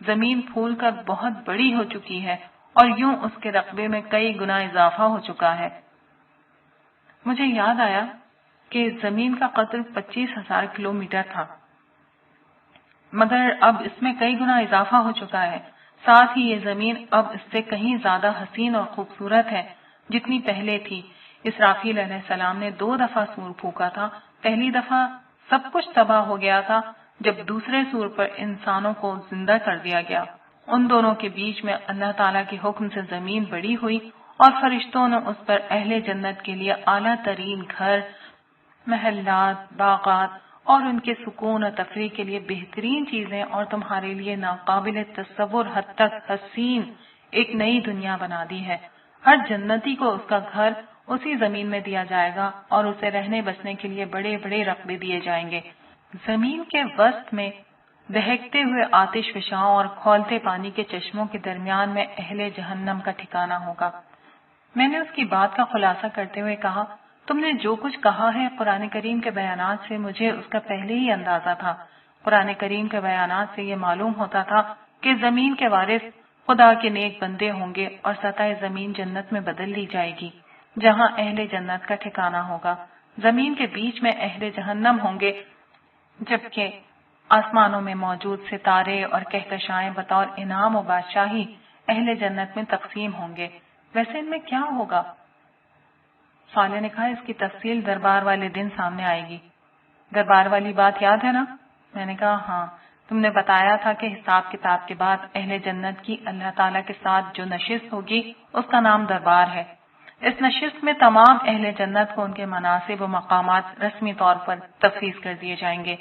زمین پھول کر بہت بڑی ہو چکی ہے اور یوں اس کے رقبے میں کئی گنا اضافہ ہو چکا ہے۔ مجھے یاد آیا کہ زمین کا قطر 25,000 کلومیٹر تھا، مگر اب اس میں کئی گنا اضافہ ہو چکا ہے۔ ساتھ ہی یہ زمین اب اس سے کہیں زیادہ حسین اور خوبصورت ہے جتنی پہلے تھی۔ اسرافیل علیہ السلام نے 2 دفعہ سور پھونکا تھا۔ پہلی دفعہ سب کچھ تباہ ہو گیا تھا جب دوسرے سور پر انسانوں کو زندہ کر دیا گیا۔ ان دونوں کے بیچ میں اللہ تعالیٰ کے حکم سے زمین بڑی ہوئی اور فرشتوں نے اس پر اہل جنت کے لیے اعلیٰ ترین گھر، محلات، باغات اور ان کے سکون و تفریح کے لیے بہترین چیزیں اور تمہارے لیے ناقابل تصور حد تک حسین ایک نئی دنیا بنا دی ہے۔ ہر جنتی کو اس کا گھر اسی زمین میں دیا جائے گا اور اسے رہنے بسنے کے لیے بڑے بڑے رقبے دیے جائیں گے۔ زمین کے وسط میں دہکتے ہوئے آتش فشاں اور کھولتے پانی کے چشموں کے درمیان میں اہل جہنم کا ٹھکانہ ہوگا۔ میں نے اس کی بات کا خلاصہ کرتے ہوئے کہا، تم نے جو کچھ کہا ہے قرآن کریم کے بیانات سے مجھے اس کا پہلے ہی اندازہ تھا۔ قرآن کریم کے بیانات سے یہ معلوم ہوتا تھا کہ زمین کے وارث خدا کے نیک بندے ہوں گے اور سطح زمین جنت میں بدل لی جائے گی جہاں اہل جنت کا ٹھکانہ ہوگا۔ زمین کے بیچ میں اہل جہنم ہوں گے، جبکہ آسمانوں میں موجود ستارے اور کہکشائیں بطور انعام و بادشاہی اہل جنت میں تقسیم ہوں گے۔ ویسے ان میں کیا ہوگا؟ صالح نے کہا، اس کی تفصیل دربار والے دن سامنے آئے گی۔ دربار والی بات یاد ہے نا؟ میں نے کہا ہاں، تم نے بتایا تھا کہ حساب کتاب کے بعد اہل جنت کی اللہ تعالیٰ کے ساتھ جو نشست ہوگی اس کا نام دربار ہے۔ اس نشست میں تمام اہل جنت کو ان کے مناصب و مقامات رسمی طور پر تفویض کر دیے جائیں گے۔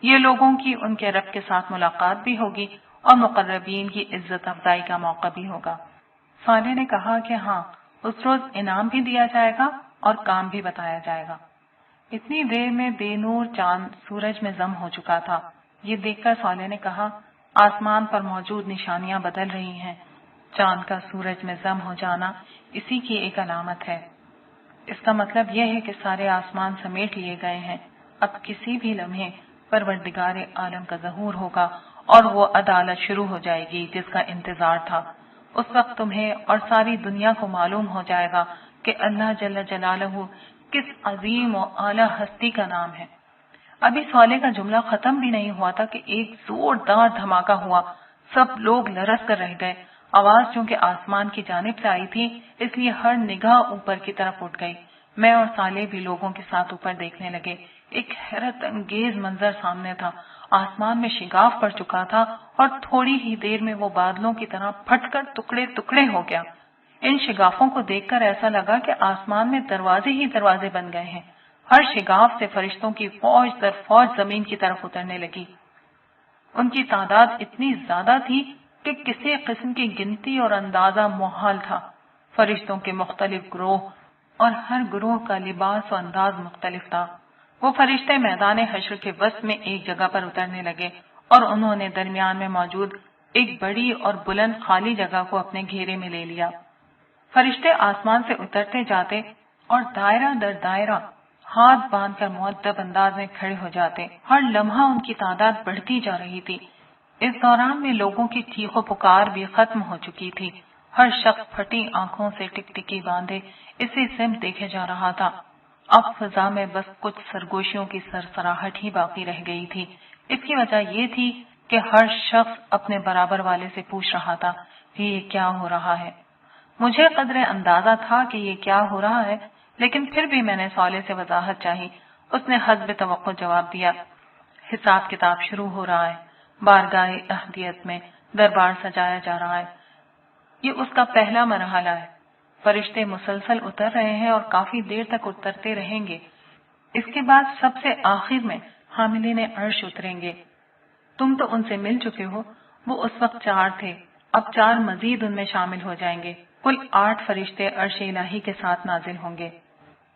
یہ لوگوں کی ان کے رب کے ساتھ ملاقات بھی ہوگی اور مقربین کی عزت افزائی کا موقع بھی ہوگا۔ صالح نے کہا کہ ہاں، اس روز انعام بھی دیا جائے گا اور کام بھی بتایا جائے گا۔ اتنی دیر میں بے نور چاند سورج میں ضم ہو چکا تھا۔ یہ دیکھ کر صالح نے کہا، آسمان پر موجود نشانیاں بدل رہی ہیں۔ چاند کا سورج میں ضم ہو جانا اسی کی ایک علامت ہے۔ اس کا مطلب یہ ہے کہ سارے آسمان سمیٹ لیے گئے ہیں۔ اب کسی بھی لمحے پروردگار عالم کا ظہور ہوگا اور وہ عدالت شروع ہو جائے گی جس کا انتظار تھا۔ اس وقت تمہیں اور ساری دنیا کو معلوم ہو جائے گا کہ اللہ جل جلالہ کس عظیم و اعلیٰ ہستی کا نام ہے۔ ابھی صالح کا جملہ ختم بھی نہیں ہوا تھا کہ ایک زوردار دھماکہ ہوا۔ سب لوگ لرز کر رہ گئے۔ آواز چونکہ آسمان کی جانب سے آئی تھی اس لیے ہر نگاہ اوپر کی طرف اٹھ گئی۔ میں اور صالح بھی لوگوں کے ساتھ اوپر دیکھنے لگے۔ ایک حیرت انگیز منظر سامنے تھا۔ آسمان میں شگاف پڑ چکا تھا اور تھوڑی ہی دیر میں وہ بادلوں کی طرح پھٹ کر ٹکڑے ٹکڑے ہو گیا۔ ان شگافوں کو دیکھ کر ایسا لگا کہ آسمان میں دروازے ہی دروازے بن گئے ہیں۔ ہر شگاف سے فرشتوں کی فوج در فوج زمین کی طرف اترنے لگی۔ ان کی تعداد اتنی زیادہ تھی کہ کسی قسم کی گنتی اور اندازہ محال تھا۔ فرشتوں کے مختلف گروہ اور ہر گروہ کا لباس و انداز مختلف تھا۔ وہ فرشتے میدان حشر کے وسط میں ایک جگہ پر اترنے لگے اور انہوں نے درمیان میں موجود ایک بڑی اور بلند خالی جگہ کو اپنے گھیرے میں لے لیا۔ فرشتے آسمان سے اترتے جاتے اور دائرہ در دائرہ ہاتھ باندھ کر مؤدب انداز میں کھڑے ہو جاتے۔ ہر لمحہ ان کی تعداد بڑھتی جا رہی تھی۔ اس دوران میں لوگوں کی چیخ و پکار بھی ختم ہو چکی تھی۔ ہر شخص پھٹی آنکھوں سے ٹکٹکی باندھے اسی سمت دیکھے جا رہا تھا۔ اب فضا میں بس کچھ سرگوشیوں کی سرسراہٹ ہی باقی رہ گئی تھی۔ اس کی وجہ یہ تھی کہ ہر شخص اپنے برابر والے سے پوچھ رہا تھا کہ یہ کیا ہو رہا ہے۔ مجھے قدر اندازہ تھا کہ یہ کیا ہو رہا ہے، لیکن پھر بھی میں نے صالح سے وضاحت چاہی۔ اس نے حسب توقع جواب دیا، حساب کتاب شروع ہو رہا ہے۔ بارگاہ احدیت میں دربار سجایا جا رہا ہے۔ یہ اس کا پہلا مرحلہ ہے۔ فرشتے مسلسل اتر رہے ہیں اور کافی دیر تک اترتے رہیں گے۔ اس کے بعد سب سے آخر میں حاملین عرش اتریں گے۔ تم تو ان سے مل چکے ہو، وہ اس وقت 4 تھے، اب 4 مزید ان میں شامل ہو جائیں گے۔ کل 8 فرشتے عرش الہی کے ساتھ نازل ہوں گے۔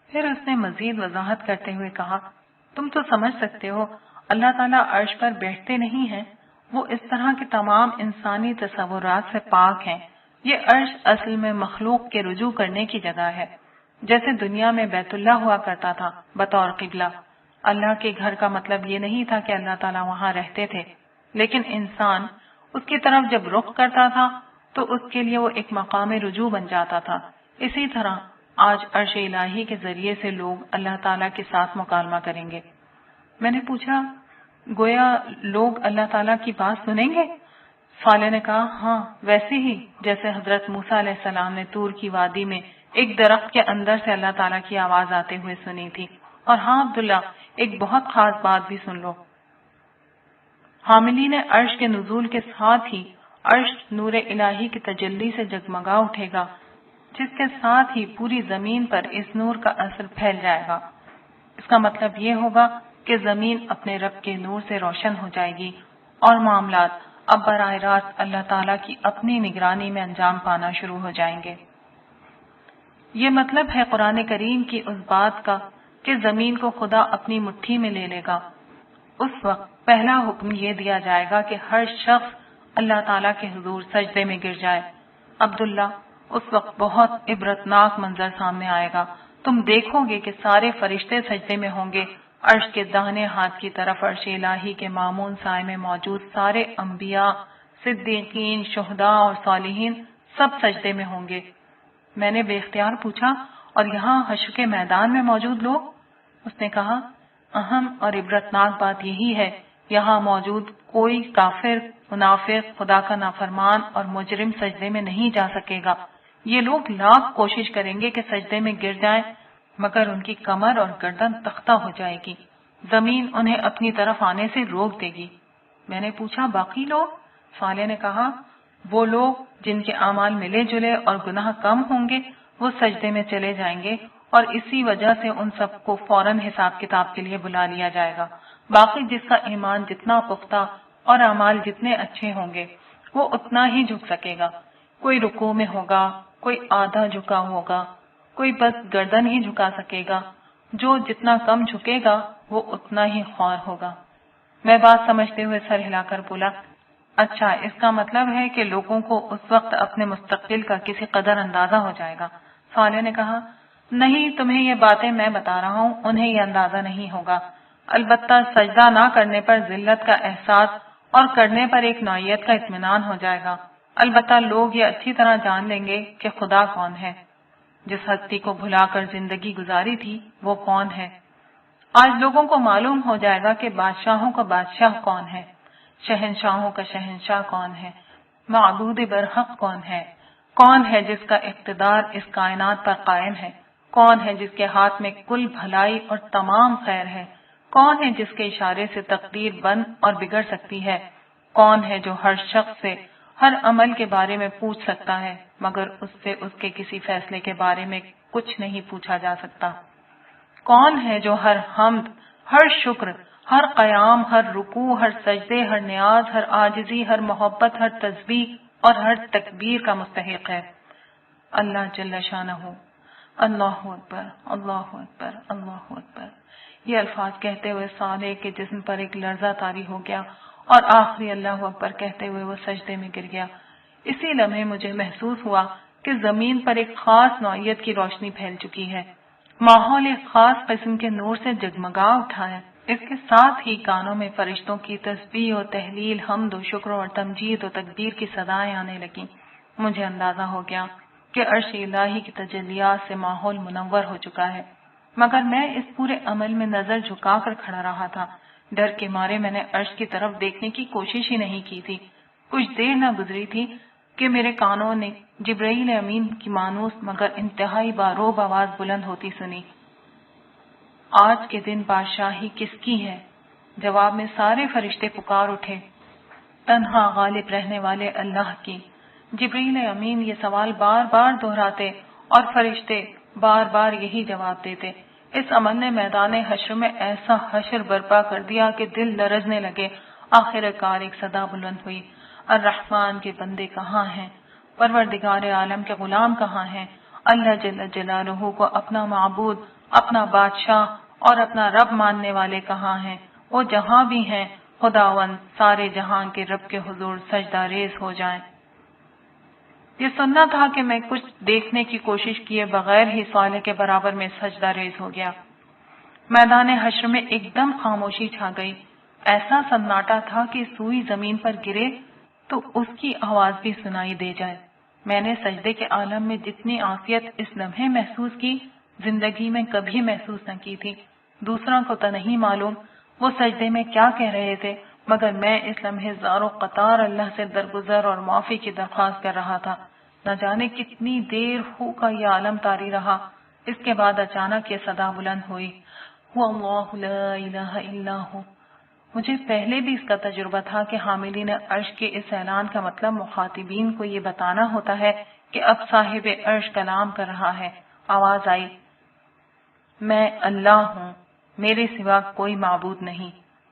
پھر اس نے مزید وضاحت کرتے ہوئے کہا، تم تو سمجھ سکتے ہو اللہ تعالیٰ عرش پر بیٹھتے نہیں ہیں، وہ اس طرح کے تمام انسانی تصورات سے پاک ہیں۔ یہ عرش اصل میں مخلوق کے رجوع کرنے کی جگہ ہے، جیسے دنیا میں بیت اللہ ہوا کرتا تھا بطور قبلہ۔ اللہ کے گھر کا مطلب یہ نہیں تھا کہ اللہ تعالیٰ وہاں رہتے تھے، لیکن انسان اس کی طرف جب رخ کرتا تھا تو اس کے لیے وہ ایک مقام رجوع بن جاتا تھا۔ اسی طرح آج عرش الہی کے ذریعے سے لوگ اللہ تعالیٰ کے ساتھ مکالمہ کریں گے۔ میں نے پوچھا، گویا لوگ اللہ تعالیٰ کی بات سنیں گے؟ صالح نے کہا، ہاں، ویسے ہی جیسے حضرت موسیٰ علیہ السلام نے طور کی وادی میں ایک درخت کے اندر سے اللہ تعالیٰ کی آواز آتے ہوئے سنی تھی۔ اور ہاں عبداللہ، ایک بہت خاص بات بھی سن لو۔ حاملین عرش کے نزول کے ساتھ ہی عرش نور الہی کی تجلی سے جگمگا اٹھے گا، جس کے ساتھ ہی پوری زمین پر اس نور کا اثر پھیل جائے گا۔ اس کا مطلب یہ ہوگا کہ زمین اپنے رب کے نور سے روشن ہو جائے گی اور معاملات اب براہ راست اللہ تعالیٰ کی اپنی نگرانی میں انجام پانا شروع ہو جائیں گے۔ یہ مطلب ہے قرآن کریم کی اس بات کا کہ زمین کو خدا اپنی مٹھی میں لے لے گا۔ اس وقت پہلا حکم یہ دیا جائے گا کہ ہر شخص اللہ تعالیٰ کے حضور سجدے میں گر جائے۔ عبداللہ، اس وقت بہت عبرتناک منظر سامنے آئے گا۔ تم دیکھو گے کہ سارے فرشتے سجدے میں ہوں گے۔ عرش کے داہنے ہاتھ کی طرف عرش الہی کے مامون سائے میں موجود سارے انبیاء، صدیقین، شہداء اور صالحین سب سجدے میں ہوں گے۔ میں نے بے اختیار پوچھا، اور یہاں حشر کے میدان میں موجود لوگ؟ اس نے کہا، اہم اور عبرتناک بات یہی ہے، یہاں موجود کوئی کافر، منافق، خدا کا نافرمان اور مجرم سجدے میں نہیں جا سکے گا۔ یہ لوگ لاکھ کوشش کریں گے کہ سجدے میں گر جائیں، مگر ان کی کمر اور گردن تختہ ہو جائے گی۔ زمین انہیں اپنی طرف آنے سے روک دے گی۔ میں نے پوچھا، باقی لوگ؟ صالح نے کہا، وہ لوگ جن کے اعمال ملے جلے اور گناہ کم ہوں گے وہ سجدے میں چلے جائیں گے، اور اسی وجہ سے ان سب کو فوراً حساب کتاب کے لیے بلا لیا جائے گا۔ باقی جس کا ایمان جتنا پختہ اور اعمال جتنے اچھے ہوں گے وہ اتنا ہی جھک سکے گا۔ کوئی رکوع میں ہوگا، کوئی آدھا جھکا ہوگا، کوئی بس گردن ہی جھکا سکے گا۔ جو جتنا کم جھکے گا وہ اتنا ہی خوار ہوگا۔ میں بات سمجھتے ہوئے سر ہلا کر بولا، اچھا، اس کا مطلب ہے کہ لوگوں کو اس وقت اپنے مستقبل کا کسی قدر اندازہ ہو جائے گا۔ صالح نے کہا، نہیں، تمہیں یہ باتیں میں بتا رہا ہوں، انہیں یہ اندازہ نہیں ہوگا۔ البتہ سجدہ نہ کرنے پر ذلت کا احساس اور کرنے پر ایک نوعیت کا اطمینان ہو جائے گا۔ البتہ لوگ یہ اچھی طرح جان لیں گے کہ خدا کون ہے۔ جس ہستی کو بھلا کر زندگی گزاری تھی وہ کون ہے۔ آج لوگوں کو معلوم ہو جائے گا کہ بادشاہوں کا بادشاہ کون ہے، شہنشاہوں کا شہنشاہ کون ہے، معبود برحق کون ہے جس کا اقتدار اس کائنات پر قائم ہے، کون ہے جس کے ہاتھ میں کل بھلائی اور تمام خیر ہے، کون ہے جس کے اشارے سے تقدیر بن اور بگڑ سکتی ہے، کون ہے جو ہر شخص سے ہر عمل کے بارے میں پوچھ سکتا ہے مگر اس سے اس کے کسی فیصلے کے بارے میں کچھ نہیں پوچھا جا سکتا، کون ہے جو ہر حمد، ہر شکر، ہر قیام، ہر رکوع، ہر سجدے، ہر نیاز، ہر عاجزی، ہر محبت، ہر تسبیح اور ہر تکبیر کا مستحق ہے۔ اللہ جل شانہ۔ اللہ اکبر، اللہ اکبر، اللہ اکبر۔ یہ الفاظ کہتے ہوئے صالح کے جسم پر ایک لرزہ طاری ہو گیا اور آخری اللہ اکبر کہتے ہوئے وہ سجدے میں گر گیا۔ اسی لمحے مجھے محسوس ہوا کہ زمین پر ایک خاص نوعیت کی روشنی پھیل چکی ہے، ماحول ایک خاص قسم کے نور سے جگمگا اٹھا ہے۔ اس کے ساتھ ہی کانوں میں فرشتوں کی تسبیح و تحلیل، حمد و شکر اور تمجید و تکبیر کی صدائیں آنے لگیں۔ مجھے اندازہ ہو گیا کہ عرش الہی کی تجلیات سے ماحول منور ہو چکا ہے، مگر میں اس پورے عمل میں نظر جھکا کر کھڑا رہا تھا۔ ڈر کے مارے میں نے عرش کی طرف دیکھنے کی کوشش ہی نہیں کی تھی۔ کچھ دیر نہ گزری تھی کہ میرے کانوں نے جبرائیل امین کی مانوس مگر انتہائی باروب آواز بلند ہوتی سنی، آج کے دن بادشاہی کس کی ہے؟ جواب میں سارے فرشتے پکار اٹھے، تنہا غالب رہنے والے اللہ کی۔ جبرائیل امین یہ سوال بار بار دہراتے اور فرشتے بار بار یہی جواب دیتے۔ اس عمل نے میدان حشر میں ایسا حشر برپا کر دیا کہ دل لرزنے لگے۔ آخر کار ایک صدا بلند ہوئی، الرحمن کے بندے کہاں ہیں؟ پروردگار عالم کے غلام کہاں ہیں؟ اللہ جل جلالہ کو اپنا معبود، اپنا بادشاہ اور اپنا رب ماننے والے کہاں ہیں؟ وہ جہاں بھی ہیں خداوند سارے جہاں کے رب کے حضور سجدہ ریز ہو جائیں۔ یہ سننا تھا کہ میں کچھ دیکھنے کی کوشش کیے بغیر ہی صالح کے برابر میں سجدہ ریز ہو گیا۔ میدان حشر میں ایک دم خاموشی چھا گئی، ایسا سناٹا تھا کہ سوئی زمین پر گرے تو اس کی آواز بھی سنائی دے جائے۔ میں نے سجدے کے عالم میں جتنی عافیت اس لمحے محسوس کی، زندگی میں کبھی محسوس نہ کی تھی۔ دوسروں کو تو نہیں معلوم وہ سجدے میں کیا کہہ رہے تھے، مگر میں اس لمحے زاروں قطار اللہ سے درگزر اور معافی کی درخواست کر رہا تھا۔ نہ جانے کتنی دیر ہو کا یہ عالم طاری رہا۔ اس کے بعد اچانک یہ صدا بلند ہوئی، هو اللہ لا الہ الا ہو۔ مجھے پہلے بھی اس کا تجربہ تھا کہ حاملین عرش کے اس اعلان کا مطلب مخاطبین کو یہ بتانا ہوتا ہے کہ اب صاحب عرش کلام کر رہا ہے۔ آواز آئی، میں اللہ ہوں، میرے سوا کوئی معبود نہیں۔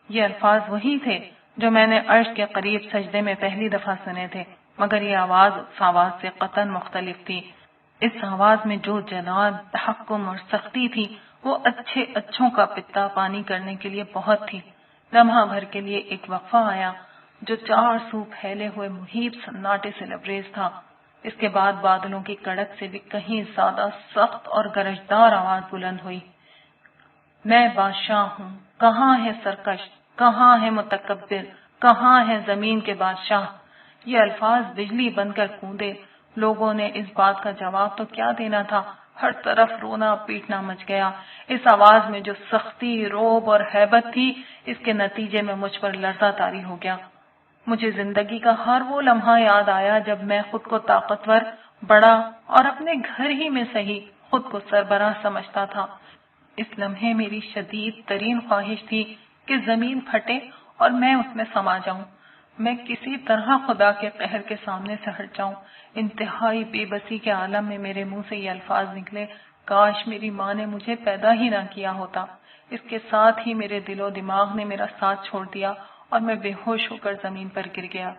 یہ الفاظ وہی تھے جو میں نے عرش کے قریب سجدے میں پہلی دفعہ سنے تھے، مگر یہ آواز اس آواز سے قطعاً مختلف تھی۔ اس آواز میں جو جلال، تحکم اور سختی تھی وہ اچھوں کا پتا پانی کرنے کے لیے بہت تھی۔ لمحہ بھر کے لیے ایک وقفہ آیا جو چار سو پھیلے ہوئے محیط سناٹے سے لبریز تھا۔ اس کے بعد بادلوں کی کڑک سے بھی کہیں زیادہ سخت اور گرجدار آواز بلند ہوئی، میں بادشاہ ہوں، کہاں ہے سرکش، کہاں ہے متکبر، کہاں ہے زمین کے بادشاہ۔ یہ الفاظ بجلی بن کر گونجے۔ لوگوں نے اس بات کا جواب تو کیا دینا تھا، ہر طرف رونا پیٹنا مچ گیا۔ اس آواز میں جو سختی، رعب اور ہیبت تھی، اس کے نتیجے میں مجھ پر لرزہ طاری ہو گیا۔ مجھے زندگی کا ہر وہ لمحہ یاد آیا جب میں خود کو طاقتور، بڑا اور اپنے گھر ہی میں صحیح خود کو سربراہ سمجھتا تھا۔ اس لمحے میری شدید ترین خواہش تھی کہ زمین پھٹے اور میں اس میں سما جاؤں، میں کسی طرح خدا کے قہر کے سامنے سے ہٹ جاؤں۔ انتہائی بے بسی کے عالم میں میرے منہ سے یہ الفاظ نکلے، کاش میری ماں نے مجھے پیدا ہی نہ کیا ہوتا۔ اس کے ساتھ ہی میرے دل و دماغ نے میرا ساتھ چھوڑ دیا اور میں بے ہوش ہو کر زمین پر گر گیا۔